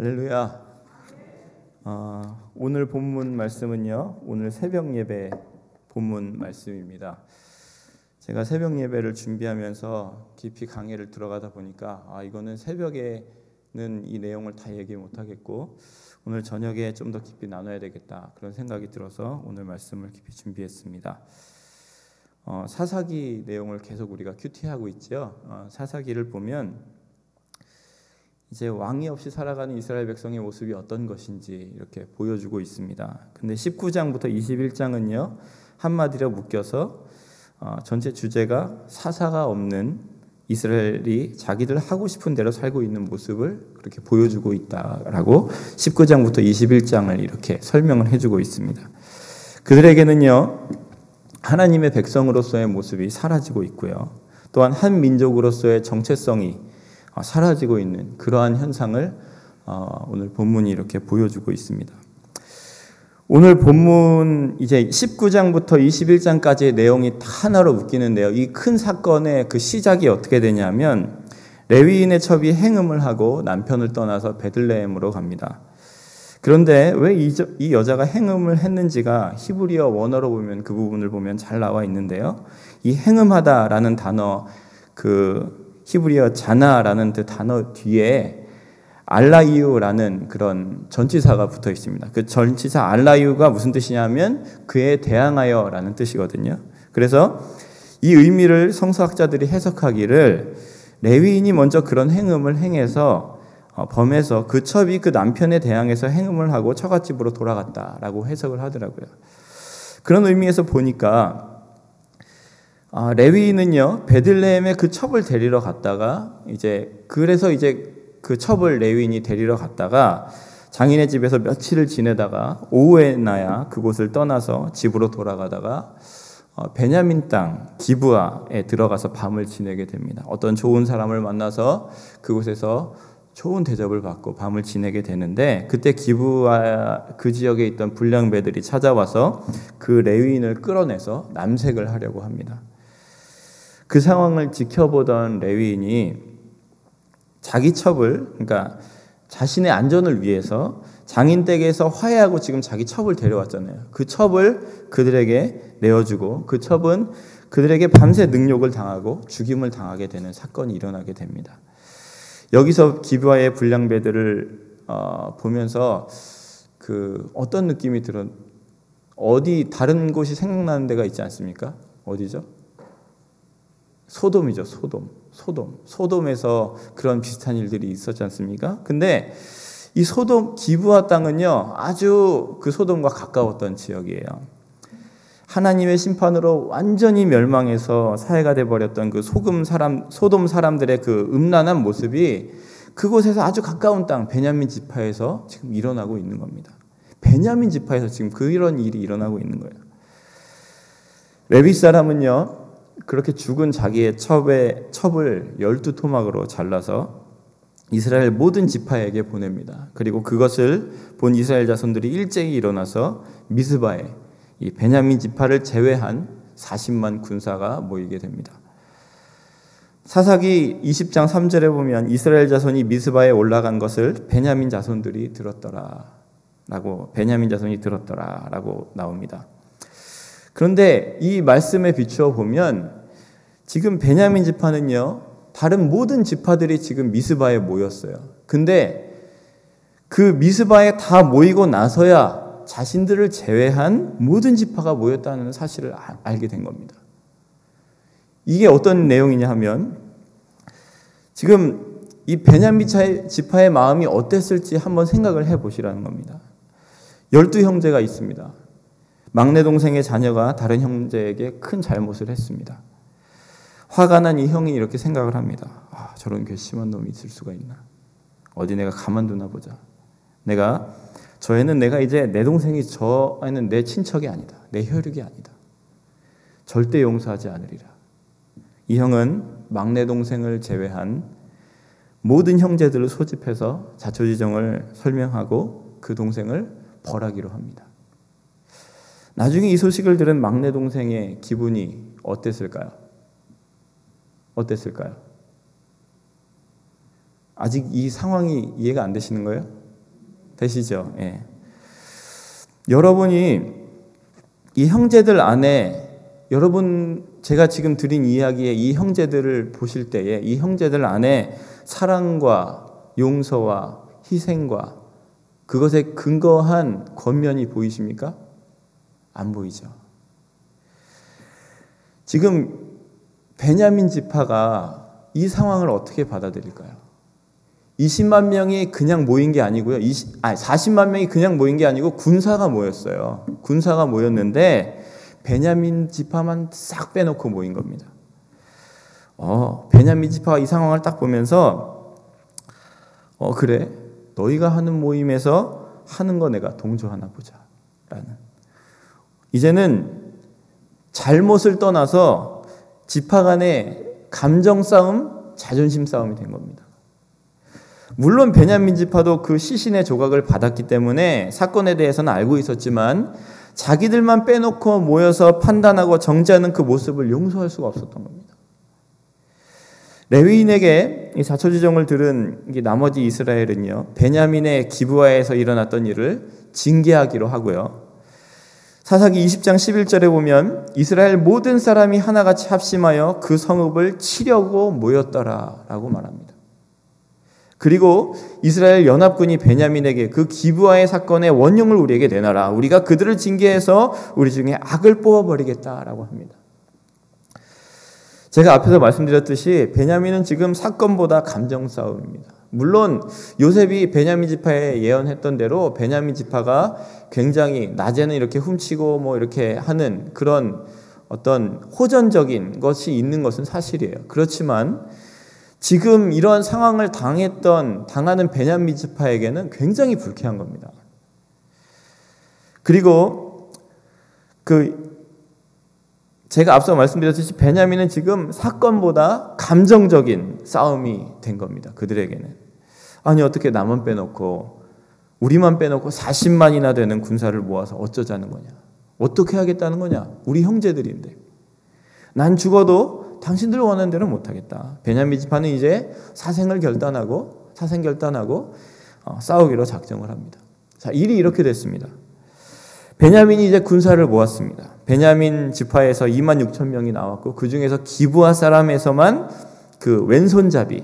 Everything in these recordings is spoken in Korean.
할렐루야. 오늘 본문 말씀은요, 오늘 새벽 예배 본문 말씀입니다. 제가 새벽 예배를 준비하면서 깊이 강해를 들어가다 보니까 이거는 새벽에는 이 내용을 다 얘기 못하겠고 오늘 저녁에 좀 더 깊이 나눠야 되겠다, 그런 생각이 들어서 오늘 말씀을 깊이 준비했습니다. 사사기 내용을 계속 우리가 큐티하고 있죠. 사사기를 보면 이제 왕이 없이 살아가는 이스라엘 백성의 모습이 어떤 것인지 이렇게 보여주고 있습니다. 근데 19장부터 21장은요, 한마디로 묶여서 전체 주제가 사사가 없는 이스라엘이 자기들 하고 싶은 대로 살고 있는 모습을 그렇게 보여주고 있다라고 19장부터 21장을 이렇게 설명을 해주고 있습니다. 그들에게는요, 하나님의 백성으로서의 모습이 사라지고 있고요, 또한 한 민족으로서의 정체성이 사라지고 있는 그러한 현상을 오늘 본문이 이렇게 보여주고 있습니다. 오늘 본문 이제 19장부터 21장까지의 내용이 다 하나로 묶이는데요. 이 큰 사건의 그 시작이 어떻게 되냐면, 레위인의 첩이 행음을 하고 남편을 떠나서 베들레헴으로 갑니다. 그런데 왜 이 여자가 행음을 했는지가 히브리어 원어로 보면 그 부분을 보면 잘 나와 있는데요. 이 행음하다라는 단어, 그 히브리어 자나라는 그 단어 뒤에 알라이유라는 그런 전치사가 붙어 있습니다. 그 전치사 알라이유가 무슨 뜻이냐면 그에 대항하여라는 뜻이거든요. 그래서 이 의미를 성서학자들이 해석하기를, 레위인이 먼저 그런 행음을 행해서 범해서 그 첩이 그 남편에 대항해서 행음을 하고 처갓집으로 돌아갔다라고 해석을 하더라고요. 그런 의미에서 보니까 레위인은요, 베들레헴에 그 첩을 데리러 갔다가 그래서 그 첩을 레위인이 데리러 갔다가 장인의 집에서 며칠을 지내다가 오후에 나야 그곳을 떠나서 집으로 돌아가다가 베냐민 땅 기브아에 들어가서 밤을 지내게 됩니다. 어떤 좋은 사람을 만나서 그곳에서 좋은 대접을 받고 밤을 지내게 되는데, 그때 기브아 그 지역에 있던 불량배들이 찾아와서 그 레위인을 끌어내서 남색을 하려고 합니다. 그 상황을 지켜보던 레위인이 자기 첩을, 그러니까 자신의 안전을 위해서 장인 댁에서 화해하고 지금 자기 첩을 데려왔잖아요. 그 첩을 그들에게 내어주고 그 첩은 그들에게 밤새 능욕을 당하고 죽임을 당하게 되는 사건이 일어나게 됩니다. 여기서 기브아의 불량배들을 보면서 어떤 느낌이 어디 다른 곳이 생각나는 데가 있지 않습니까? 어디죠? 소돔이죠. 소돔에서 그런 비슷한 일들이 있었지 않습니까? 근데 이 기브아 땅은요, 아주 그 소돔과 가까웠던 지역이에요. 하나님의 심판으로 완전히 멸망해서 사해가 돼버렸던 그 소돔 사람들의 그 음란한 모습이 그곳에서 아주 가까운 땅 베냐민 지파에서 지금 일어나고 있는 겁니다. 베냐민 지파에서 지금 그런 일이 일어나고 있는 거예요. 레위 사람은요, 그렇게 죽은 자기의 첩을 12토막으로 잘라서 이스라엘 모든 지파에게 보냅니다. 그리고 그것을 본 이스라엘 자손들이 일제히 일어나서 미스바에 이 베냐민 지파를 제외한 40만 군사가 모이게 됩니다. 사사기 20장 3절에 보면 이스라엘 자손이 미스바에 올라간 것을 베냐민 자손이 들었더라라고 나옵니다. 그런데 이 말씀에 비추어 보면 지금 베냐민 지파는요, 다른 모든 지파들이 지금 미스바에 모였어요. 근데 그 미스바에 다 모이고 나서야 자신들을 제외한 모든 지파가 모였다는 사실을 알게 된 겁니다. 이게 어떤 내용이냐 하면, 지금 이 베냐민 지파의 마음이 어땠을지 한번 생각을 해보시라는 겁니다. 12형제가 있습니다. 막내 동생의 자녀가 다른 형제에게 큰 잘못을 했습니다. 화가 난 이 형이 이렇게 생각을 합니다. 저런 괘씸한 놈이 있을 수가 있나? 어디 내가 가만두나 보자. 저 애는 내가 이제 내 동생이 저 애는 내 친척이 아니다. 내 혈육이 아니다. 절대 용서하지 않으리라. 이 형은 막내 동생을 제외한 모든 형제들을 소집해서 자초지종을 설명하고 그 동생을 벌하기로 합니다. 나중에 이 소식을 들은 막내 동생의 기분이 어땠을까요? 아직 이 상황이 이해가 안 되시는 거예요? 되시죠? 예. 여러분이 이 형제들 안에 제가 지금 드린 이야기의 이 형제들을 보실 때에 이 형제들 안에 사랑과 용서와 희생과 그것에 근거한 권면이 보이십니까? 안 보이죠. 지금 베냐민 지파가 이 상황을 어떻게 받아들일까요? 20만 명이 그냥 모인 게 아니고요. 40만 명이 그냥 모인 게 아니고 군사가 모였어요. 군사가 모였는데 베냐민 지파만 싹 빼놓고 모인 겁니다. 베냐민 지파가 이 상황을 딱 보면서 그래, 너희가 하는 모임에서 하는 거 내가 동조하나 보자 라는, 이제는 잘못을 떠나서 지파 간의 감정 싸움, 자존심 싸움이 된 겁니다. 물론 베냐민 지파도 그 시신의 조각을 받았기 때문에 사건에 대해서는 알고 있었지만 자기들만 빼놓고 모여서 판단하고 정죄하는 그 모습을 용서할 수가 없었던 겁니다. 레위인에게 이 자초지종을 들은 나머지 이스라엘은요, 베냐민의 기브아에서 일어났던 일을 징계하기로 하고요. 사사기 20장 11절에 보면 이스라엘 모든 사람이 하나같이 합심하여 그 성읍을 치려고 모였더라 라고 말합니다. 그리고 이스라엘 연합군이 베냐민에게 그 기브아의 사건의 원흉을 우리에게 내놔라. 우리가 그들을 징계해서 우리 중에 악을 뽑아버리겠다라고 합니다. 제가 앞에서 말씀드렸듯이 베냐민은 지금 사건보다 감정 싸움입니다. 물론 요셉이 베냐민 지파에 예언했던 대로 베냐민 지파가 굉장히 낮에는 이렇게 훔치고 뭐 이렇게 하는 그런 어떤 호전적인 것이 있는 것은 사실이에요. 그렇지만 지금 이런 상황을 당하는 베냐민 지파에게는 굉장히 불쾌한 겁니다. 그리고 제가 앞서 말씀드렸듯이 베냐민은 지금 사건보다 감정적인 싸움이 된 겁니다. 그들에게는. 아니 어떻게 나만 빼놓고 우리만 빼놓고 40만이나 되는 군사를 모아서 어쩌자는 거냐. 어떻게 하겠다는 거냐. 우리 형제들인데. 난 죽어도 당신들 원하는 대로 못하겠다. 베냐민 지파는 이제 사생 결단하고 싸우기로 작정을 합니다. 자, 일이 이렇게 됐습니다. 베냐민이 이제 군사를 모았습니다. 베냐민 지파에서 2만 6천 명이 나왔고 그 중에서 기브아 사람에서만 그 왼손잡이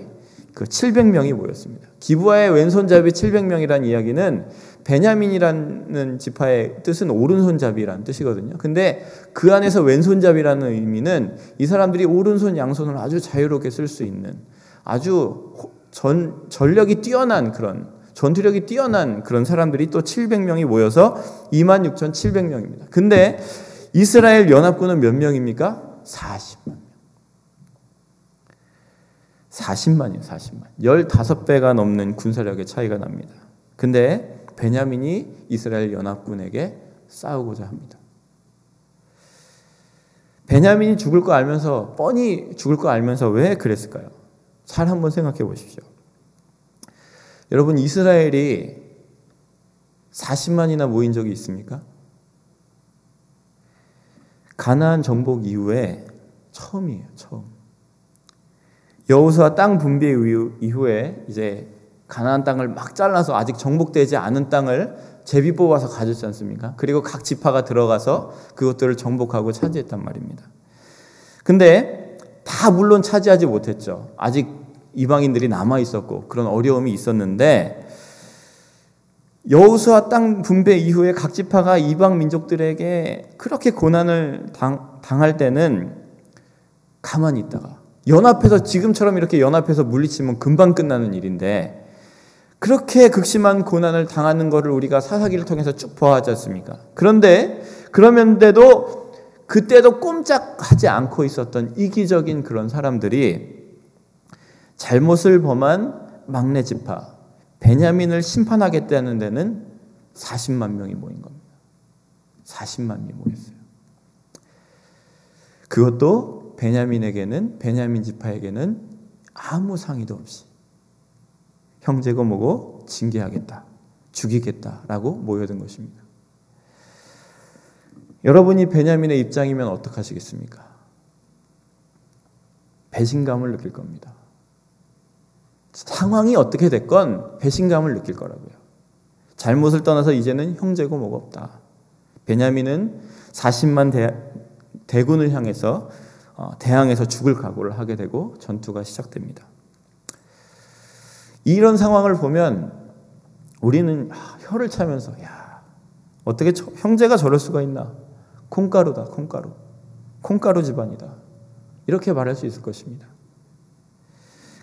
700명이 모였습니다. 기브아의 왼손잡이 700명이라는 이야기는 베냐민이라는 지파의 뜻은 오른손잡이라는 뜻이거든요. 근데 그 안에서 왼손잡이라는 의미는 이 사람들이 오른손 양손을 아주 자유롭게 쓸 수 있는 아주 전력이 뛰어난 그런 전투력이 뛰어난 그런 사람들이 또 700명이 모여서 26,700명입니다. 근데 이스라엘 연합군은 몇 명입니까? 40만 명. 40만이요, 40만. 15배가 넘는 군사력의 차이가 납니다. 근데 베냐민이 이스라엘 연합군에게 싸우고자 합니다. 베냐민이 죽을 거 알면서, 뻔히 죽을 거 알면서 왜 그랬을까요? 잘 한번 생각해 보십시오. 여러분, 이스라엘이 40만이나 모인 적이 있습니까? 가나안 정복 이후에 처음이에요, 처음. 여호수아 땅 분배 이후에 이제 가나안 땅을 막 잘라서 아직 정복되지 않은 땅을 제비 뽑아서 가졌지 않습니까? 그리고 각 지파가 들어가서 그것들을 정복하고 차지했단 말입니다. 근데 다 물론 차지하지 못했죠. 아직 이방인들이 남아 있었고 그런 어려움이 있었는데 여호수아 땅 분배 이후에 각 지파가 이방 민족들에게 그렇게 고난을 당할 때는 가만히 있다가 연합해서 지금처럼 이렇게 연합해서 물리치면 금방 끝나는 일인데 그렇게 극심한 고난을 당하는 것을 우리가 사사기를 통해서 쭉 보아하지 않습니까? 그러면서도 그때도 꼼짝하지 않고 있었던 이기적인 그런 사람들이 잘못을 범한 막내 지파 베냐민을 심판하겠다는 데는 40만 명이 모인 겁니다. 40만이 모였어요. 그것도 베냐민 지파에게는 아무 상의도 없이 형제고 뭐고 징계하겠다, 죽이겠다라고 모여든 것입니다. 여러분이 베냐민의 입장이면 어떡하시겠습니까? 배신감을 느낄 겁니다. 상황이 어떻게 됐건 배신감을 느낄 거라고요. 잘못을 떠나서 이제는 형제고 뭐가 없다. 베냐민은 40만 대군을 향해서 대항해서 죽을 각오를 하게 되고 전투가 시작됩니다. 이런 상황을 보면 우리는 혀를 차면서 야, 어떻게 형제가 저럴 수가 있나? 콩가루다, 콩가루. 콩가루 집안이다. 이렇게 말할 수 있을 것입니다.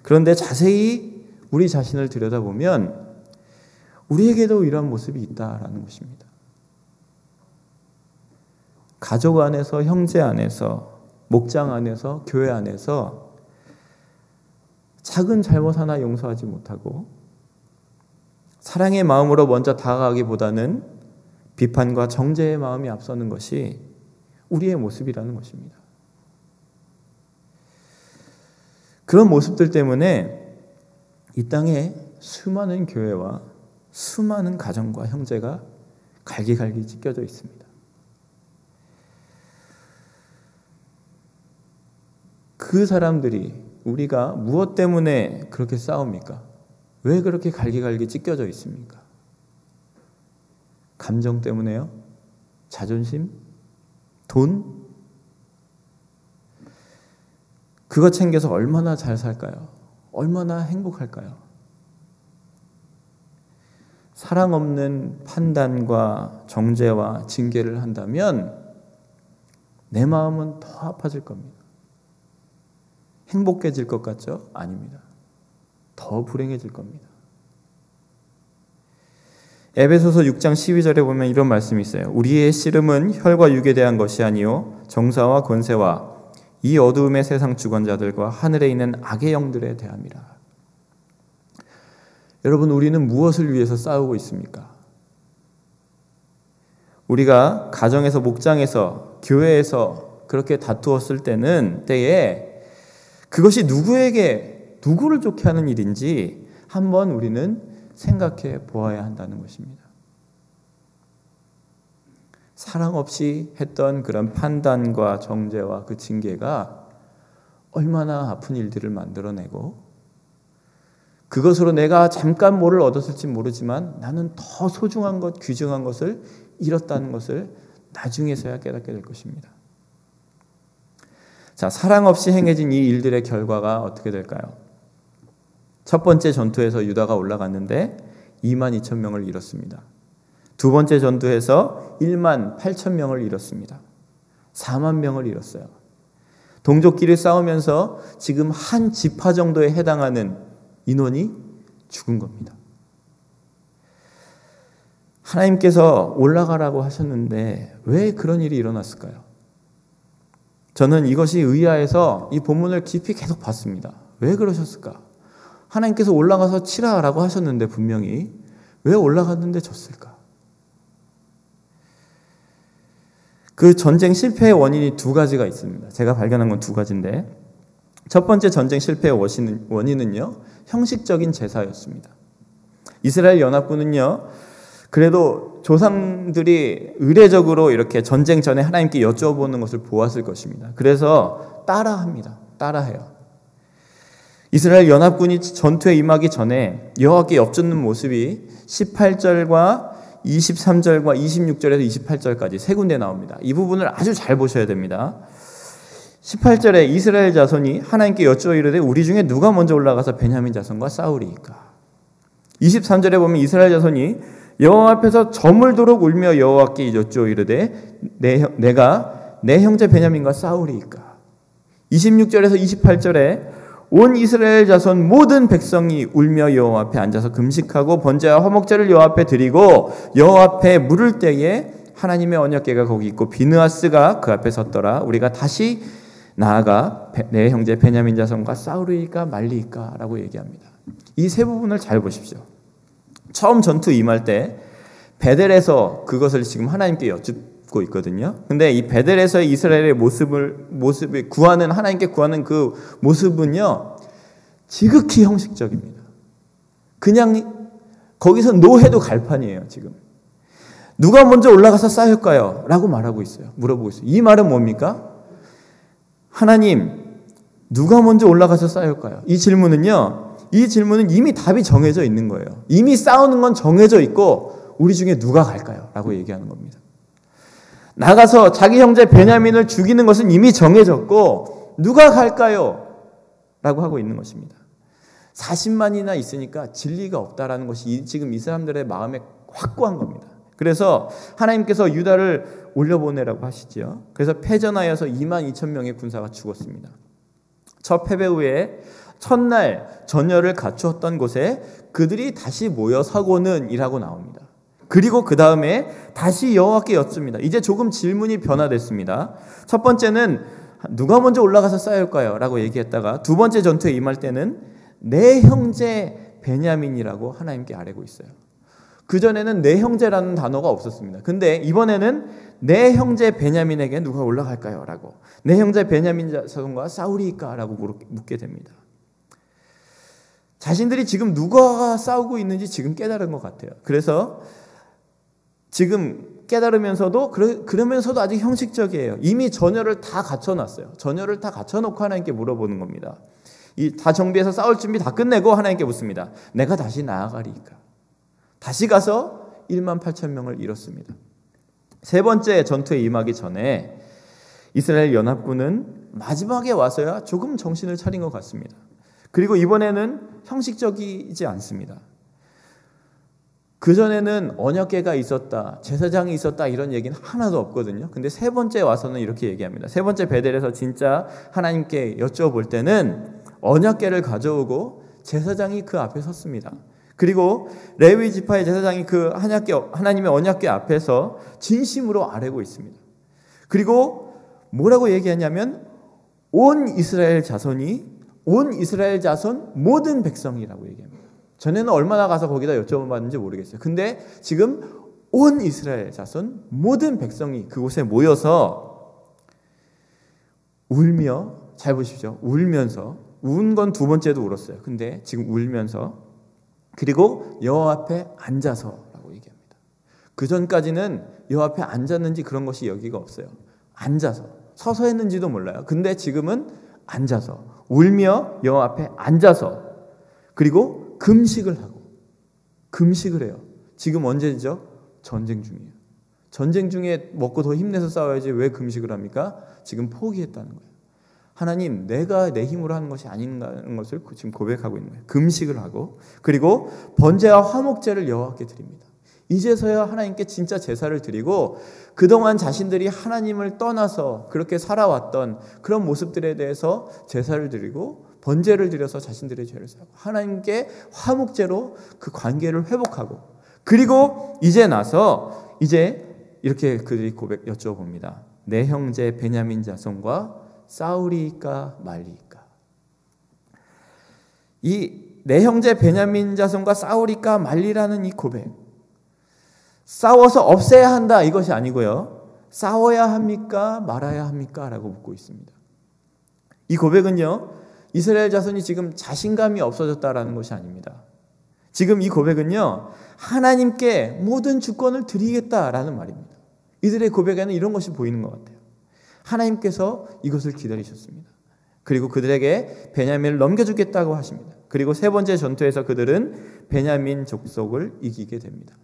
그런데 자세히 우리 자신을 들여다보면 우리에게도 이러한 모습이 있다라는 것입니다. 가족 안에서, 형제 안에서, 목장 안에서, 교회 안에서 작은 잘못 하나 용서하지 못하고 사랑의 마음으로 먼저 다가가기보다는 비판과 정죄의 마음이 앞서는 것이 우리의 모습이라는 것입니다. 그런 모습들 때문에 이 땅에 수많은 교회와 수많은 가정과 형제가 갈기갈기 찢겨져 있습니다. 그 사람들이 우리가 무엇 때문에 그렇게 싸웁니까? 왜 그렇게 갈기갈기 찢겨져 있습니까? 감정 때문에요? 자존심? 돈? 그거 챙겨서 얼마나 잘 살까요? 얼마나 행복할까요? 사랑 없는 판단과 정죄와 징계를 한다면 내 마음은 더 아파질 겁니다. 행복해질 것 같죠? 아닙니다. 더 불행해질 겁니다. 에베소서 6장 12절에 보면 이런 말씀이 있어요. 우리의 씨름은 혈과 육에 대한 것이 아니요 정사와 권세와 이 어두움의 세상 주권자들과 하늘에 있는 악의 영들에 대함이라. 여러분, 우리는 무엇을 위해서 싸우고 있습니까? 우리가 가정에서, 목장에서, 교회에서 그렇게 다투었을 때에 그것이 누구를 좋게 하는 일인지 한번 우리는 생각해 보아야 한다는 것입니다. 사랑 없이 했던 그런 판단과 정죄와 그 징계가 얼마나 아픈 일들을 만들어내고 그것으로 내가 잠깐 뭐를 얻었을지 모르지만 나는 더 소중한 것, 귀중한 것을 잃었다는 것을 나중에서야 깨닫게 될 것입니다. 자, 사랑 없이 행해진 이 일들의 결과가 어떻게 될까요? 첫 번째 전투에서 유다가 올라갔는데 2만 2천 명을 잃었습니다. 두 번째 전투에서 1만 8천 명을 잃었습니다. 4만 명을 잃었어요. 동족끼리 싸우면서 지금 한 지파 정도에 해당하는 인원이 죽은 겁니다. 하나님께서 올라가라고 하셨는데 왜 그런 일이 일어났을까요? 저는 이것이 의아해서 이 본문을 깊이 계속 봤습니다. 왜 그러셨을까? 하나님께서 올라가서 치라라고 하셨는데 분명히 왜 올라갔는데 졌을까? 그 전쟁 실패의 원인이 두 가지가 있습니다. 제가 발견한 건 두 가지인데 첫 번째 전쟁 실패의 원인은요, 형식적인 제사였습니다. 이스라엘 연합군은요, 그래도 조상들이 의례적으로 이렇게 전쟁 전에 하나님께 여쭤보는 것을 보았을 것입니다. 그래서 따라해요. 이스라엘 연합군이 전투에 임하기 전에 여호와께 엽젓는 모습이 18절과 23절과 26절에서 28절까지 세 군데 나옵니다. 이 부분을 아주 잘 보셔야 됩니다. 18절에 이스라엘 자손이 하나님께 여쭈어 이르되 우리 중에 누가 먼저 올라가서 베냐민 자손과 싸우리이까. 23절에 보면 이스라엘 자손이 여호와 앞에서 저물도록 울며 여호와께 여쭈어 이르되 내가 내 형제 베냐민과 싸우리이까. 26절에서 28절에 온 이스라엘 자손 모든 백성이 울며 여호와 앞에 앉아서 금식하고 번제와 화목제를 여호와 앞에 드리고 여호와 앞에 물을 때에 하나님의 언약궤가 거기 있고 비느하스가 그 앞에 섰더라. 우리가 다시 나아가 내 형제 베냐민 자손과 싸우리이까 말리이까 라고 얘기합니다. 이 세 부분을 잘 보십시오. 처음 전투 임할 때 베델에서 그것을 지금 하나님께 여쭙고 있거든요. 근데 이 베델에서의 이스라엘의 모습을 구하는, 하나님께 구하는 그 모습은요, 지극히 형식적입니다. 그냥 거기서 노해도 갈판이에요. 지금 누가 먼저 올라가서 싸울까요? 라고 말하고 있어요. 물어보고 있어요. 이 말은 뭡니까? 하나님, 누가 먼저 올라가서 싸울까요? 이 질문은 이미 답이 정해져 있는 거예요. 이미 싸우는 건 정해져 있고 우리 중에 누가 갈까요? 라고 얘기하는 겁니다. 나가서 자기 형제 베냐민을 죽이는 것은 이미 정해졌고 누가 갈까요? 라고 하고 있는 것입니다. 40만이나 있으니까 진리가 없다라는 것이 지금 이 사람들의 마음에 확고한 겁니다. 그래서 하나님께서 유다를 올려보내라고 하시죠. 그래서 패전하여서 22,000명의 군사가 죽었습니다. 첫 패배 후에 첫날 전열을 갖추었던 곳에 그들이 다시 모여 서고는 이라고 나옵니다. 그리고 그 다음에 다시 여호와께 여쭙니다. 이제 조금 질문이 변화됐습니다. 첫 번째는 누가 먼저 올라가서 싸울까요? 라고 얘기했다가 두 번째 전투에 임할 때는 내 형제 베냐민이라고 하나님께 아뢰고 있어요. 그전에는 내 형제라는 단어가 없었습니다. 근데 이번에는 내 형제 베냐민에게 누가 올라갈까요? 라고 내 형제 베냐민 자손과 싸우리까? 라고 묻게 됩니다. 자신들이 지금 누가 싸우고 있는지 지금 깨달은 것 같아요. 그래서 지금 깨달으면서도 그러면서도 아직 형식적이에요. 이미 전열을 다 갖춰놨어요. 전열을 다 갖춰놓고 하나님께 물어보는 겁니다. 다 정비해서 싸울 준비 다 끝내고 하나님께 묻습니다. 내가 다시 나아가리까? 다시 가서 18,000명을 잃었습니다. 세 번째 전투에 임하기 전에 이스라엘 연합군은 마지막에 와서야 조금 정신을 차린 것 같습니다. 그리고 이번에는 형식적이지 않습니다. 그전에는 언약궤가 있었다, 제사장이 있었다 이런 얘기는 하나도 없거든요. 근데 세 번째 와서는 이렇게 얘기합니다. 세 번째 베델에서 진짜 하나님께 여쭤볼 때는 언약궤를 가져오고 제사장이 그 앞에 섰습니다. 그리고 레위 지파의 제사장이 그 하나님의 언약궤 앞에서 진심으로 아뢰고 있습니다. 그리고 뭐라고 얘기하냐면 온 이스라엘 자손 모든 백성이라고 얘기합니다. 전에는 얼마나 가서 거기다 여쭤봤는지 모르겠어요. 근데 지금 온 이스라엘 자손 모든 백성이 그곳에 모여서 울며, 잘 보십시오. 울면서, 운 건 두 번째도 울었어요. 근데 지금 울면서, 그리고 여호와 앞에 앉아서라고 얘기합니다. 그 전까지는 여호와 앞에 앉았는지 그런 것이 여기가 없어요. 앉아서, 서서 했는지도 몰라요. 근데 지금은 앉아서, 울며 여호와 앞에 앉아서, 그리고 금식을 하고, 금식을 해요. 지금 언제죠? 전쟁 중이에요. 전쟁 중에 먹고 더 힘내서 싸워야지 왜 금식을 합니까? 지금 포기했다는 거예요. 하나님, 내가 내 힘으로 하는 것이 아닌가라는 것을 지금 고백하고 있는 거예요. 금식을 하고, 그리고 번제와 화목제를 여호와께 드립니다. 이제서야 하나님께 진짜 제사를 드리고, 그동안 자신들이 하나님을 떠나서 그렇게 살아왔던 그런 모습들에 대해서 제사를 드리고 번제를 드려서 자신들의 죄를 사고 하나님께 화목제로 그 관계를 회복하고, 그리고 이제 나서 이제 이렇게 그들이 여쭤봅니다. 내 형제 베냐민 자손과 싸우리까 말리까? 이 내 형제 베냐민 자손과 싸우리까 말리라는 이 고백, 싸워서 없애야 한다 이것이 아니고요, 싸워야 합니까 말아야 합니까? 라고 묻고 있습니다. 이 고백은요, 이스라엘 자손이 지금 자신감이 없어졌다라는 것이 아닙니다. 지금 이 고백은요, 하나님께 모든 주권을 드리겠다라는 말입니다. 이들의 고백에는 이런 것이 보이는 것 같아요. 하나님께서 이것을 기다리셨습니다. 그리고 그들에게 베냐민을 넘겨주겠다고 하십니다. 그리고 세 번째 전투에서 그들은 베냐민 족속을 이기게 됩니다.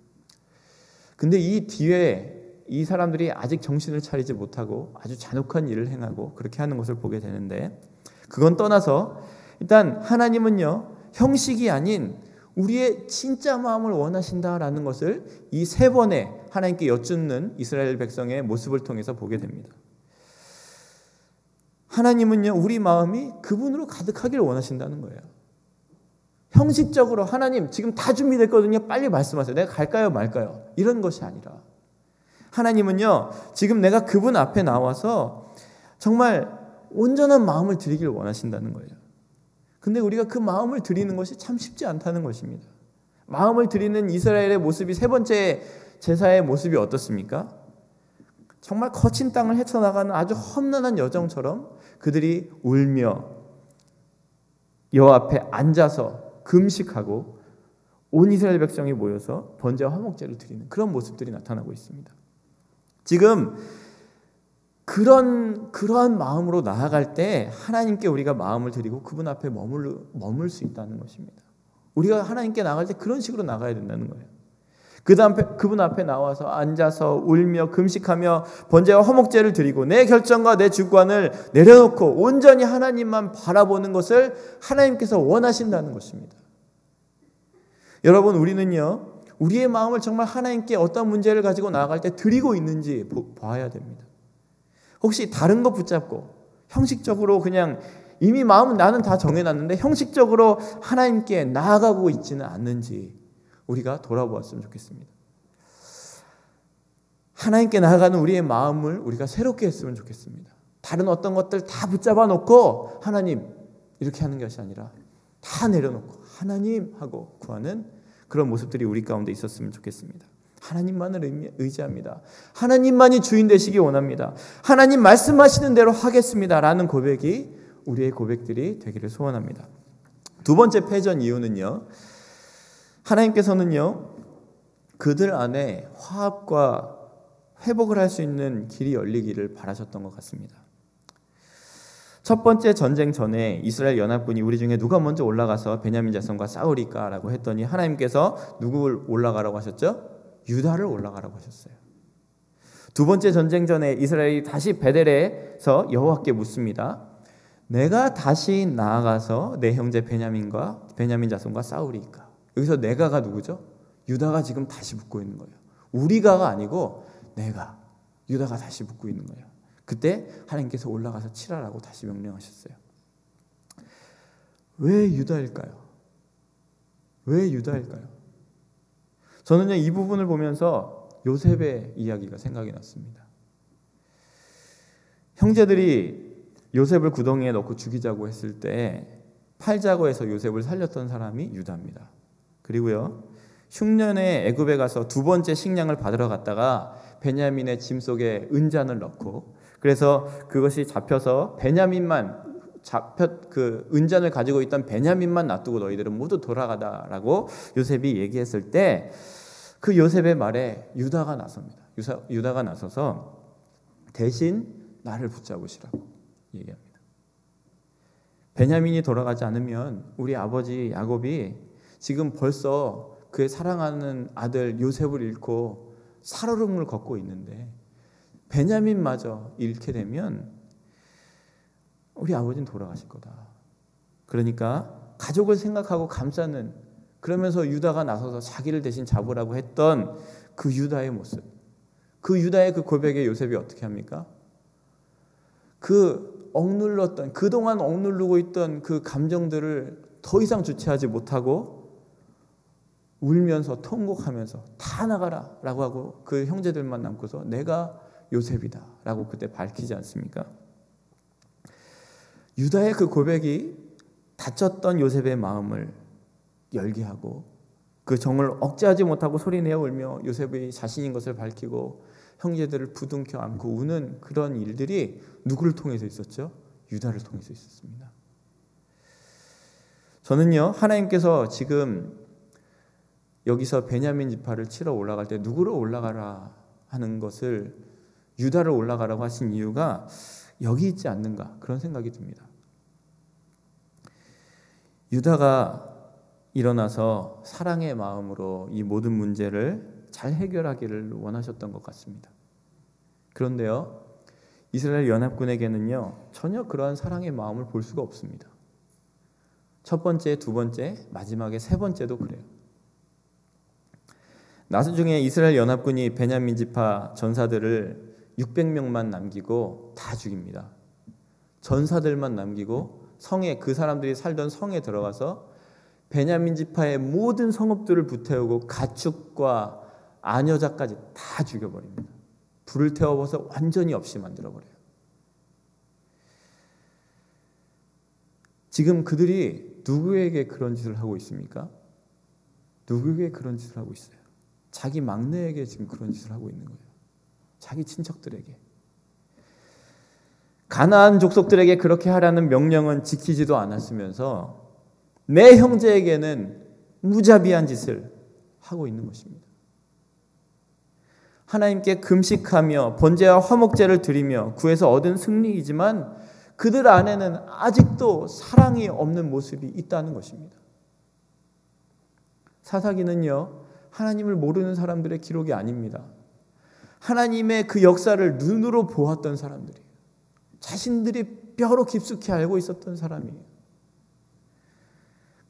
근데 이 뒤에 이 사람들이 아직 정신을 차리지 못하고 아주 잔혹한 일을 행하고 그렇게 하는 것을 보게 되는데, 그건 떠나서 일단 하나님은요, 형식이 아닌 우리의 진짜 마음을 원하신다라는 것을 이 세 번의 하나님께 여쭙는 이스라엘 백성의 모습을 통해서 보게 됩니다. 하나님은요, 우리 마음이 그분으로 가득하기를 원하신다는 거예요. 형식적으로 하나님 지금 다 준비됐거든요, 빨리 말씀하세요. 내가 갈까요 말까요? 이런 것이 아니라 하나님은요, 지금 내가 그분 앞에 나와서 정말 온전한 마음을 드리기를 원하신다는 거예요. 근데 우리가 그 마음을 드리는 것이 참 쉽지 않다는 것입니다. 마음을 드리는 이스라엘의 모습이, 세 번째 제사의 모습이 어떻습니까? 정말 거친 땅을 헤쳐나가는 아주 험난한 여정처럼 그들이 울며 여호와 앞에 앉아서 금식하고 온 이스라엘 백성이 모여서 번제와 화목제를 드리는 그런 모습들이 나타나고 있습니다. 지금 그러한 마음으로 나아갈 때 하나님께 우리가 마음을 드리고 그분 앞에 머물 수 있다는 것입니다. 우리가 하나님께 나아갈 때 그런 식으로 나가야 된다는 거예요. 그분 앞에 나와서 앉아서 울며 금식하며 번제와 화목제를 드리고 내 결정과 내 주권을 내려놓고 온전히 하나님만 바라보는 것을 하나님께서 원하신다는 것입니다. 여러분, 우리는요, 우리의 마음을 정말 하나님께 어떤 문제를 가지고 나아갈 때 드리고 있는지 봐야 됩니다. 혹시 다른 거 붙잡고 형식적으로 그냥 이미 마음은 나는 다 정해놨는데 형식적으로 하나님께 나아가고 있지는 않는지 우리가 돌아보았으면 좋겠습니다. 하나님께 나아가는 우리의 마음을 우리가 새롭게 했으면 좋겠습니다. 다른 어떤 것들 다 붙잡아 놓고 하나님 이렇게 하는 것이 아니라 다 내려놓고 하나님 하고 구하는 그런 모습들이 우리 가운데 있었으면 좋겠습니다. 하나님만을 의지합니다. 하나님만이 주인 되시기 원합니다. 하나님 말씀하시는 대로 하겠습니다 라는 고백이 우리의 고백들이 되기를 소원합니다. 두 번째 패전 이유는요, 하나님께서는요 그들 안에 화합과 회복을 할 수 있는 길이 열리기를 바라셨던 것 같습니다. 첫 번째 전쟁 전에 이스라엘 연합군이 우리 중에 누가 먼저 올라가서 베냐민 자손과 싸우리까 라고 했더니 하나님께서 누구를 올라가라고 하셨죠? 유다를 올라가라고 하셨어요. 두 번째 전쟁 전에 이스라엘이 다시 베델에서 여호와께 묻습니다. 내가 다시 나아가서 내 형제 베냐민 자손과 싸우리까? 여기서 내가가 누구죠? 유다가 지금 다시 묻고 있는 거예요. 우리가가 아니고 내가, 유다가 다시 묻고 있는 거예요. 그때 하나님께서 올라가서 치라라고 다시 명령하셨어요. 왜 유다일까요? 왜 유다일까요? 저는요 이 부분을 보면서 요셉의 이야기가 생각이 났습니다. 형제들이 요셉을 구덩이에 넣고 죽이자고 했을 때 팔자고 해서 요셉을 살렸던 사람이 유다입니다. 그리고요 흉년에 애굽에 가서 두 번째 식량을 받으러 갔다가 베냐민의 짐 속에 은잔을 넣고, 그래서 그것이 잡혀서 그 은잔을 가지고 있던 베냐민만 놔두고 너희들은 모두 돌아가다라고 요셉이 얘기했을 때 그 요셉의 말에 유다가 나섭니다. 유다가 나서서 대신 나를 붙잡으시라고 얘기합니다. 베냐민이 돌아가지 않으면 우리 아버지 야곱이 지금 벌써 그의 사랑하는 아들 요셉을 잃고 살얼음을 걷고 있는데 베냐민마저 잃게 되면 우리 아버지는 돌아가실 거다. 그러니까 가족을 생각하고 감싸는, 그러면서 유다가 나서서 자기를 대신 잡으라고 했던 그 유다의 모습, 그 유다의 그 고백에 요셉이 어떻게 합니까? 그 그동안 억누르고 있던 그 감정들을 더 이상 주체하지 못하고 울면서 통곡하면서 다 나가라 라고 하고 그 형제들만 남고서 내가 요셉이다 라고 그때 밝히지 않습니까? 유다의 그 고백이 다쳤던 요셉의 마음을 열게 하고 그 정을 억제하지 못하고 소리내어 울며 요셉의 자신인 것을 밝히고 형제들을 부둥켜 안고 우는 그런 일들이 누구를 통해서 있었죠? 유다를 통해서 있었습니다. 저는요 하나님께서 지금 여기서 베냐민 지파를 치러 올라갈 때 누구를 올라가라 하는 것을 유다를 올라가라고 하신 이유가 여기 있지 않는가 그런 생각이 듭니다. 유다가 일어나서 사랑의 마음으로 이 모든 문제를 잘 해결하기를 원하셨던 것 같습니다. 그런데요 이스라엘 연합군에게는요 전혀 그러한 사랑의 마음을 볼 수가 없습니다. 첫 번째, 두 번째, 마지막에 세 번째도 그래요. 나중에 이스라엘 연합군이 베냐민 지파 전사들을 600명만 남기고 다 죽입니다. 전사들만 남기고 성에, 그 사람들이 살던 성에 들어가서 베냐민 지파의 모든 성읍들을 불태우고 가축과 아녀자까지 다 죽여버립니다. 불을 태워서 완전히 없이 만들어버려요. 지금 그들이 누구에게 그런 짓을 하고 있습니까? 누구에게 그런 짓을 하고 있어요? 자기 막내에게 지금 그런 짓을 하고 있는 거예요. 자기 친척들에게. 가나안 족속들에게 그렇게 하라는 명령은 지키지도 않았으면서 내 형제에게는 무자비한 짓을 하고 있는 것입니다. 하나님께 금식하며 번제와 화목제를 드리며 구해서 얻은 승리이지만 그들 안에는 아직도 사랑이 없는 모습이 있다는 것입니다. 사사기는요 하나님을 모르는 사람들의 기록이 아닙니다. 하나님의 그 역사를 눈으로 보았던 사람들이에요. 자신들이 뼈로 깊숙이 알고 있었던 사람이에요.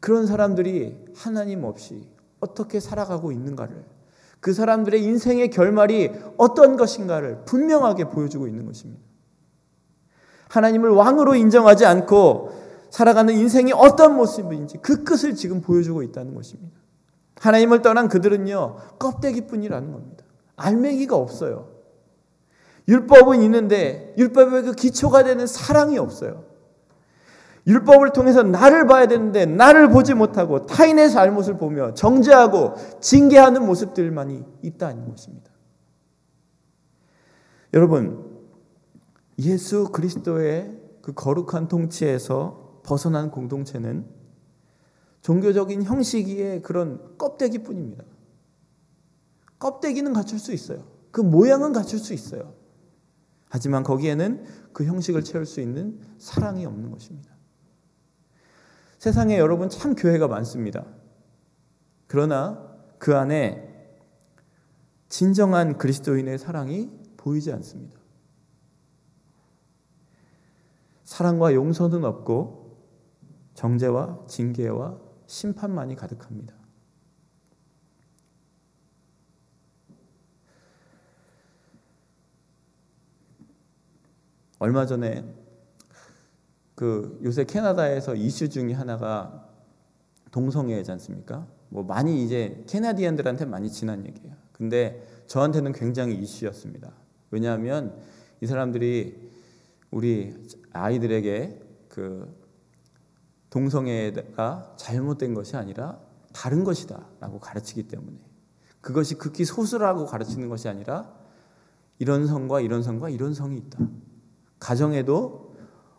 그런 사람들이 하나님 없이 어떻게 살아가고 있는가를, 그 사람들의 인생의 결말이 어떤 것인가를 분명하게 보여주고 있는 것입니다. 하나님을 왕으로 인정하지 않고 살아가는 인생이 어떤 모습인지 그 끝을 지금 보여주고 있다는 것입니다. 하나님을 떠난 그들은요, 껍데기뿐이라는 겁니다. 알맹이가 없어요. 율법은 있는데 율법의 그 기초가 되는 사랑이 없어요. 율법을 통해서 나를 봐야 되는데 나를 보지 못하고 타인의 잘못을 보며 정죄하고 징계하는 모습들만이 있다는 것입니다. 여러분, 예수 그리스도의 그 거룩한 통치에서 벗어난 공동체는 종교적인 형식의 그런 껍데기뿐입니다. 껍데기는 갖출 수 있어요. 그 모양은 갖출 수 있어요. 하지만 거기에는 그 형식을 채울 수 있는 사랑이 없는 것입니다. 세상에 여러분 참 교회가 많습니다. 그러나 그 안에 진정한 그리스도인의 사랑이 보이지 않습니다. 사랑과 용서는 없고 정죄와 징계와 심판만이 가득합니다. 얼마 전에 요새 캐나다에서 이슈 중에 하나가 동성애지 않습니까? 뭐 많이 이제 캐나디언들한테 많이 지난 얘기예요. 근데 저한테는 굉장히 이슈였습니다. 왜냐하면 이 사람들이 우리 아이들에게 그 동성애가 잘못된 것이 아니라 다른 것이다라고 가르치기 때문에, 그것이 극히 소수라고 가르치는 것이 아니라 이런 성과 이런 성과 이런 성이 있다. 가정에도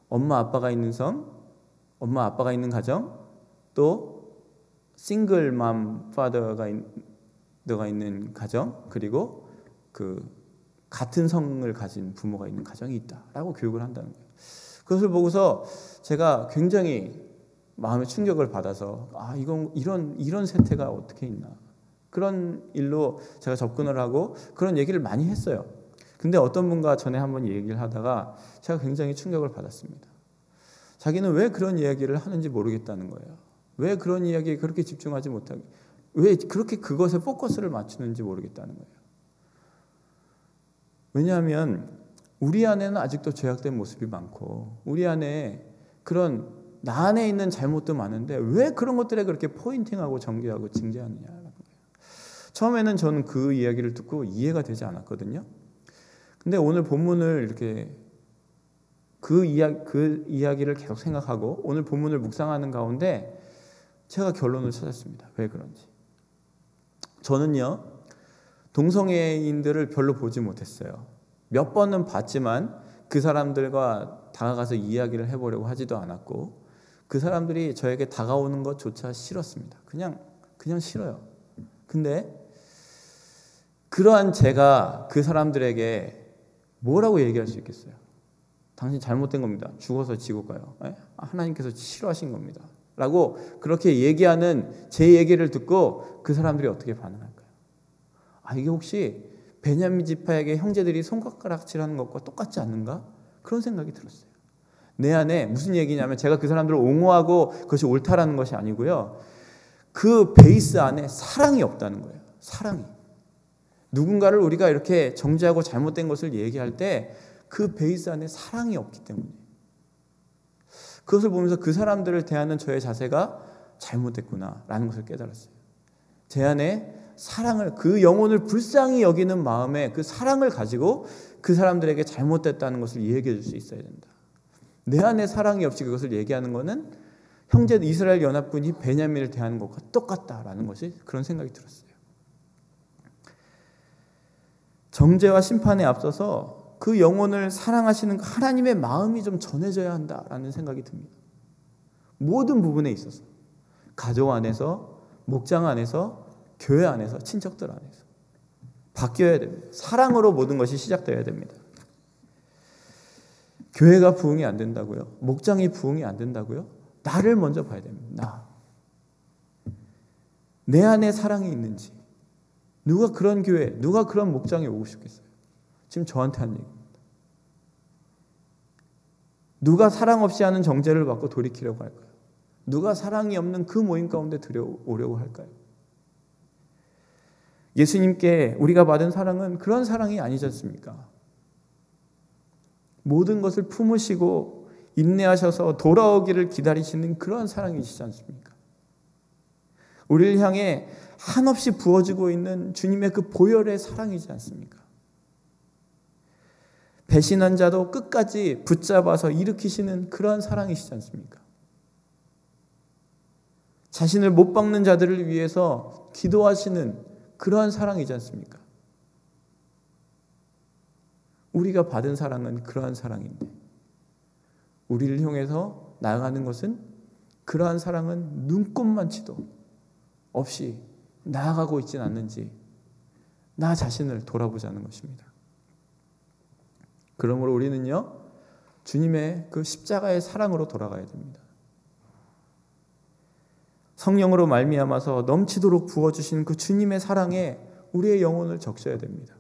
엄마 아빠가 있는 성, 엄마 아빠가 있는 가정, 또 싱글맘 파더가 있는 가정, 그리고 그 같은 성을 가진 부모가 있는 가정이 있다라고 교육을 한다는 거예요. 그것을 보고서 제가 굉장히 마음의 충격을 받아서 이건 이런 세태가 어떻게 있나, 그런 일로 제가 접근을 하고 그런 얘기를 많이 했어요. 근데 어떤 분과 전에 한번 얘기를 하다가 제가 굉장히 충격을 받았습니다. 자기는 왜 그런 이야기를 하는지 모르겠다는 거예요. 왜 그런 이야기에 그렇게 집중하지 못하게, 왜 그렇게 그것에 포커스를 맞추는지 모르겠다는 거예요. 왜냐하면 우리 안에는 아직도 죄악된 모습이 많고 우리 안에 그런 나 안에 있는 잘못도 많은데 왜 그런 것들에 그렇게 포인팅하고 정죄하고 징계하느냐라는 거예요. 처음에는 저는 그 이야기를 듣고 이해가 되지 않았거든요. 근데 오늘 본문을 이렇게 그 이야기를 계속 생각하고 오늘 본문을 묵상하는 가운데 제가 결론을 찾았습니다. 왜 그런지. 저는요, 동성애인들을 별로 보지 못했어요. 몇 번은 봤지만 그 사람들과 다가가서 이야기를 해보려고 하지도 않았고 그 사람들이 저에게 다가오는 것조차 싫었습니다. 그냥 싫어요. 근데 그러한 제가 그 사람들에게 뭐라고 얘기할 수 있겠어요? 당신 잘못된 겁니다. 죽어서 지옥 가요. 하나님께서 싫어하신 겁니다. 라고 그렇게 얘기하는 제 얘기를 듣고 그 사람들이 어떻게 반응할까요? 이게 혹시 베냐민 지파에게 형제들이 손가락질하는 것과 똑같지 않는가? 그런 생각이 들었어요. 내 안에 무슨 얘기냐면 제가 그 사람들을 옹호하고 그것이 옳다라는 것이 아니고요. 그 베이스 안에 사랑이 없다는 거예요. 사랑이. 누군가를 우리가 이렇게 정죄하고 잘못된 것을 얘기할 때 그 베이스 안에 사랑이 없기 때문에 그것을 보면서 그 사람들을 대하는 저의 자세가 잘못됐구나라는 것을 깨달았어요. 제 안에 사랑을, 그 영혼을 불쌍히 여기는 마음에 그 사랑을 가지고 그 사람들에게 잘못됐다는 것을 얘기해 줄 수 있어야 된다. 내 안에 사랑이 없이 그것을 얘기하는 것은 형제 이스라엘 연합군이 베냐민을 대하는 것과 똑같다라는 것이 그런 생각이 들었어요. 정죄와 심판에 앞서서 그 영혼을 사랑하시는 하나님의 마음이 좀 전해져야 한다라는 생각이 듭니다. 모든 부분에 있어서 가족 안에서, 목장 안에서, 교회 안에서, 친척들 안에서 바뀌어야 됩니다. 사랑으로 모든 것이 시작되어야 됩니다. 교회가 부흥이 안 된다고요? 목장이 부흥이 안 된다고요? 나를 먼저 봐야 됩니다. 내 안에 사랑이 있는지, 누가 그런 교회, 누가 그런 목장에 오고 싶겠어요? 지금 저한테 한 얘기입니다. 누가 사랑 없이 하는 정죄를 받고 돌이키려고 할까요? 누가 사랑이 없는 그 모임 가운데 들여오려고 할까요? 예수님께 우리가 받은 사랑은 그런 사랑이 아니지 않습니까? 모든 것을 품으시고 인내하셔서 돌아오기를 기다리시는 그런 사랑이시지 않습니까? 우리를 향해 한없이 부어지고 있는 주님의 그 보혈의 사랑이지 않습니까? 배신한 자도 끝까지 붙잡아서 일으키시는 그런 사랑이시지 않습니까? 자신을 못 박는 자들을 위해서 기도하시는 그러한 사랑이지 않습니까? 우리가 받은 사랑은 그러한 사랑인데 우리를 향해서 나아가는 것은 그러한 사랑은 눈꼽만치도 없이 나아가고 있지는 않는지 나 자신을 돌아보자는 것입니다. 그러므로 우리는요, 주님의 그 십자가의 사랑으로 돌아가야 됩니다. 성령으로 말미암아서 넘치도록 부어주신 그 주님의 사랑에 우리의 영혼을 적셔야 됩니다.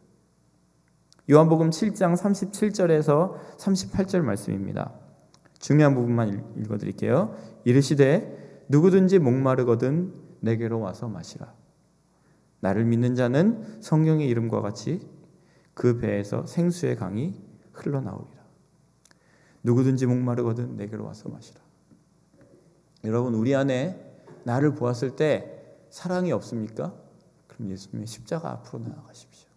요한복음 7장 37절에서 38절 말씀입니다. 중요한 부분만 읽어드릴게요. 이르시되 누구든지 목마르거든 내게로 와서 마시라. 나를 믿는 자는 성령의 이름과 같이 그 배에서 생수의 강이 흘러나오리라. 누구든지 목마르거든 내게로 와서 마시라. 여러분, 우리 안에 나를 보았을 때 사랑이 없습니까? 그럼 예수님의 십자가 앞으로 나아가십시오.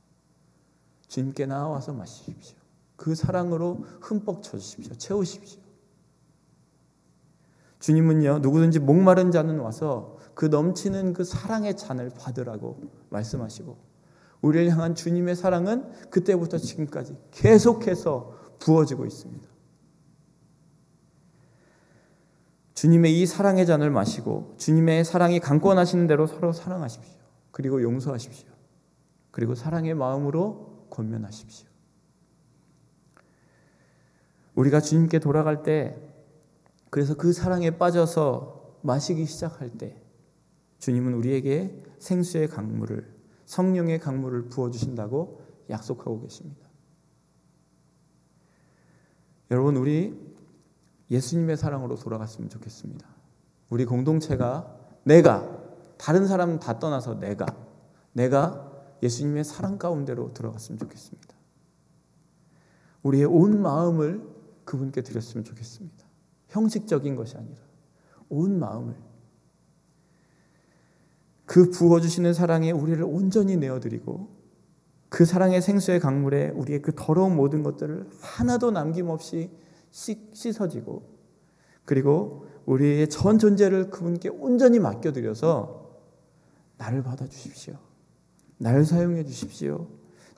주님께 나와서 마시십시오. 그 사랑으로 흠뻑 쳐주십시오. 채우십시오. 주님은요, 누구든지 목마른 자는 와서 그 넘치는 그 사랑의 잔을 받으라고 말씀하시고, 우리를 향한 주님의 사랑은 그때부터 지금까지 계속해서 부어지고 있습니다. 주님의 이 사랑의 잔을 마시고 주님의 사랑이 강권하시는 대로 서로 사랑하십시오. 그리고 용서하십시오. 그리고 사랑의 마음으로 권면하십시오. 우리가 주님께 돌아갈 때, 그래서 그 사랑에 빠져서 마시기 시작할 때 주님은 우리에게 생수의 강물을, 성령의 강물을 부어주신다고 약속하고 계십니다. 여러분, 우리 예수님의 사랑으로 돌아갔으면 좋겠습니다. 우리 공동체가 다른 사람 다 떠나서 내가 예수님의 사랑 가운데로 들어갔으면 좋겠습니다. 우리의 온 마음을 그분께 드렸으면 좋겠습니다. 형식적인 것이 아니라 온 마음을, 그 부어주시는 사랑에 우리를 온전히 내어드리고 그 사랑의 생수의 강물에 우리의 그 더러운 모든 것들을 하나도 남김없이 씻어지고, 그리고 우리의 전 존재를 그분께 온전히 맡겨드려서 나를 받아주십시오. 나를 사용해 주십시오.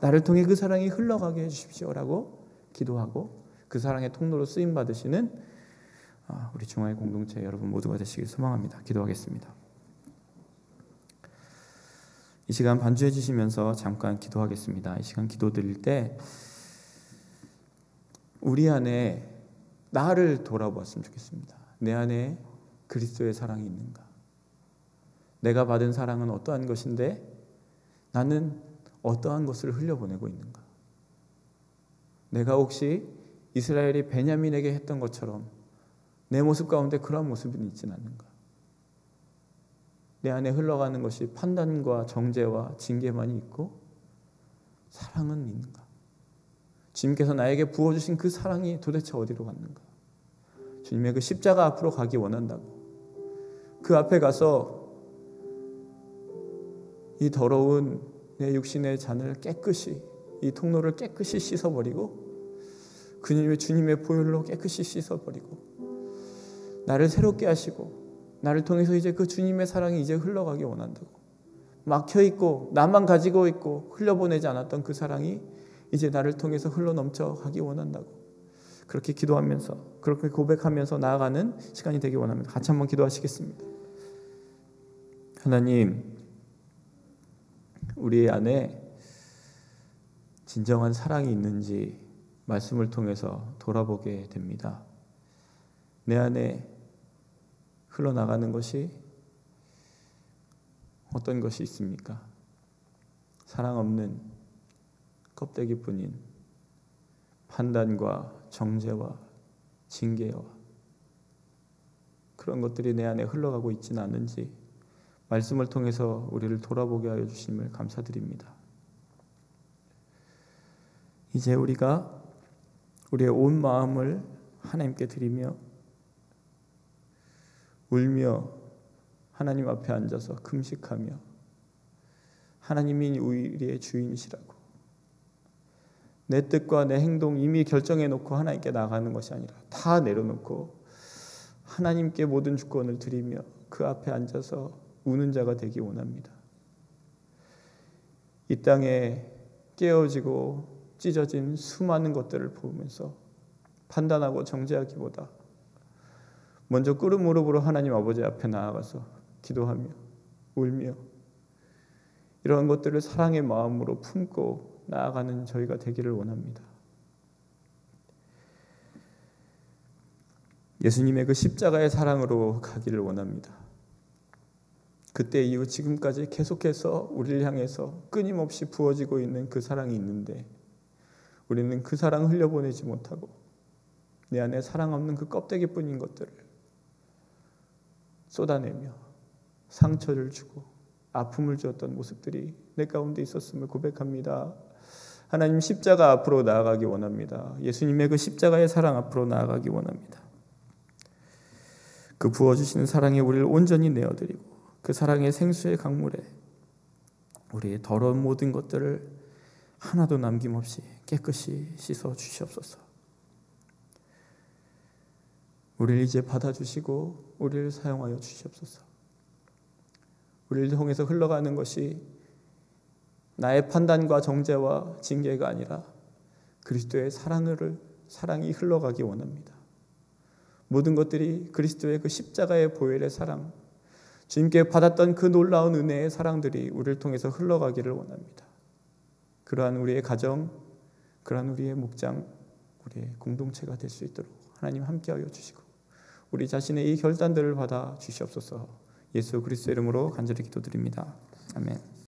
나를 통해 그 사랑이 흘러가게 해주십시오 라고 기도하고 그 사랑의 통로로 쓰임받으시는 우리 중화의 공동체 여러분 모두가 되시길 소망합니다. 기도하겠습니다. 이 시간 반주해 주시면서 잠깐 기도하겠습니다. 이 시간 기도 드릴 때 우리 안에 나를 돌아보았으면 좋겠습니다. 내 안에 그리스도의 사랑이 있는가? 내가 받은 사랑은 어떠한 것인데 나는 어떠한 것을 흘려보내고 있는가? 내가 혹시 이스라엘이 베냐민에게 했던 것처럼 내 모습 가운데 그러한 모습이 있지는 않는가? 내 안에 흘러가는 것이 판단과 정죄와 징계만이 있고 사랑은 있는가? 주님께서 나에게 부어주신 그 사랑이 도대체 어디로 갔는가? 주님의 그 십자가 앞으로 가기 원한다고, 그 앞에 가서 이 더러운 내 육신의 잔을 깨끗이, 이 통로를 깨끗이 씻어버리고 그님의 주님의 보혈로 깨끗이 씻어버리고 나를 새롭게 하시고 나를 통해서 이제 그 주님의 사랑이 이제 흘러가기 원한다고, 막혀있고 나만 가지고 있고 흘려보내지 않았던 그 사랑이 이제 나를 통해서 흘러넘쳐 가기 원한다고, 그렇게 기도하면서 그렇게 고백하면서 나아가는 시간이 되기 원합니다. 같이 한번 기도하시겠습니다. 하나님, 우리 안에 진정한 사랑이 있는지 말씀을 통해서 돌아보게 됩니다. 내 안에 흘러나가는 것이 어떤 것이 있습니까? 사랑 없는 껍데기뿐인 판단과 정죄와 징계와 그런 것들이 내 안에 흘러가고 있지는 않는지 말씀을 통해서 우리를 돌아보게 하여 주심을 감사드립니다. 이제 우리가 우리의 온 마음을 하나님께 드리며 울며 하나님 앞에 앉아서 금식하며 하나님이 우리의 주인이시라고 내 뜻과 내 행동 이미 결정해 놓고 하나님께 나가는 것이 아니라 다 내려놓고 하나님께 모든 주권을 드리며 그 앞에 앉아서 우는 자가 되기 원합니다. 이 땅에 깨어지고 찢어진 수많은 것들을 보면서 판단하고 정죄하기보다 먼저 꿇은 무릎으로 하나님 아버지 앞에 나아가서 기도하며 울며 이러한 것들을 사랑의 마음으로 품고 나아가는 저희가 되기를 원합니다. 예수님의 그 십자가의 사랑으로 가기를 원합니다. 그때 이후 지금까지 계속해서 우리를 향해서 끊임없이 부어지고 있는 그 사랑이 있는데 우리는 그 사랑을 흘려보내지 못하고 내 안에 사랑 없는 그 껍데기뿐인 것들을 쏟아내며 상처를 주고 아픔을 주었던 모습들이 내 가운데 있었음을 고백합니다. 하나님 십자가 앞으로 나아가기 원합니다. 예수님의 그 십자가의 사랑 앞으로 나아가기 원합니다. 그 부어주시는 사랑에 우리를 온전히 내어드리고 그 사랑의 생수의 강물에 우리의 더러운 모든 것들을 하나도 남김없이 깨끗이 씻어 주시옵소서. 우리를 이제 받아주시고 우리를 사용하여 주시옵소서. 우리를 통해서 흘러가는 것이 나의 판단과 정죄와 징계가 아니라 그리스도의 사랑이 흘러가기 원합니다. 모든 것들이 그리스도의 그 십자가의 보혈의 사랑, 주님께 받았던 그 놀라운 은혜의 사랑들이 우리를 통해서 흘러가기를 원합니다. 그러한 우리의 가정, 그러한 우리의 목장, 우리의 공동체가 될 수 있도록 하나님 함께하여 주시고 우리 자신의 이 결단들을 받아 주시옵소서. 예수 그리스도 이름으로 간절히 기도드립니다. 아멘.